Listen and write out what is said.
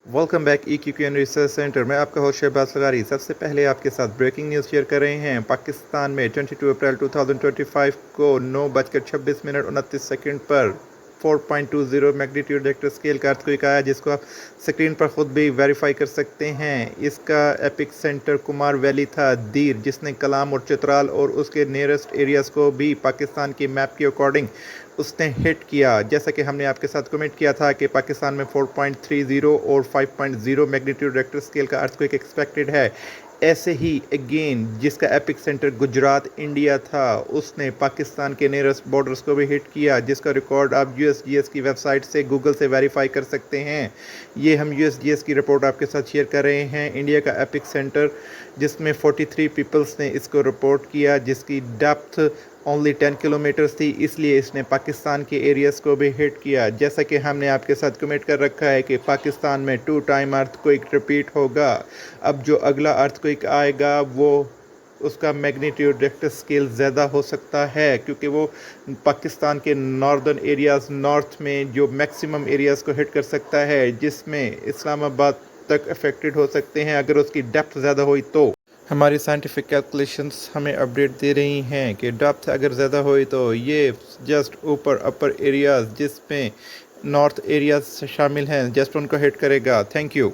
Welcome back EQN research centre में आपका host Shahbaz सगारी। सबसे पहले आपके साथ ब्रेकिंग न्यूज़ शेयर कर रहे हैं। पाकिस्तान में 22 अप्रैल 2025 को 9:26 पर 4.20 मैग्नीट्यूड रिक्टर स्केल का अर्थक्वेक आया, जिसको आप स्क्रीन पर खुद भी वेरीफाई कर सकते हैं। इसका एपिक सेंटर कुमार वैली था, दीर, जिसने कलाम और चित्राल और उसके नियरेस्ट एरियाज़ को भी पाकिस्तान की मैप के अकॉर्डिंग उसने हिट किया। जैसा कि हमने आपके साथ कमेंट किया था कि पाकिस्तान में 4.30 और 5.0 मैग्नीट्यूड रेक्टर स्केल का अर्थक्वेक एक्सपेक्टेड है। ऐसे ही अगेन जिसका एपिक सेंटर गुजरात इंडिया था, उसने पाकिस्तान के नियरेस्ट बॉर्डर्स को भी हिट किया, जिसका रिकॉर्ड आप USGS की वेबसाइट से गूगल से वेरीफाई कर सकते हैं। ये हम USGS की रिपोर्ट आपके साथ शेयर कर रहे हैं। इंडिया का एपिक सेंटर जिसमें 43 पीपल्स ने इसको रिपोर्ट किया, जिसकी डेप्थ ओनली 10 किलोमीटर्स थी, इसलिए इसने पाकिस्तान के एरियाज़ को भी हिट किया। जैसा कि हमने आपके साथ कमेंट कर रखा है कि पाकिस्तान में 2 टाइम अर्थक्वेक रिपीट होगा। अब जो अगला अर्थक्वेक आएगा वो उसका मैग्नीट्यूड रिक्टर स्केल ज़्यादा हो सकता है, क्योंकि वो पाकिस्तान के नॉर्दर्न एरियाज़ नॉर्थ में जो मैक्सिमम एरियाज़ को हिट कर सकता है, जिसमें इस्लामाबाद तक अफेक्टेड हो सकते हैं अगर उसकी डेप्थ ज़्यादा हुई तो। हमारी साइंटिफिक कैलकुलेशंस हमें अपडेट दे रही हैं कि डेप्थ अगर ज़्यादा हुई तो ये जस्ट ऊपर अपर एरियाज़ जिसमें नॉर्थ एरियाज़ शामिल हैं, जस्ट उनको हिट करेगा। Thank you.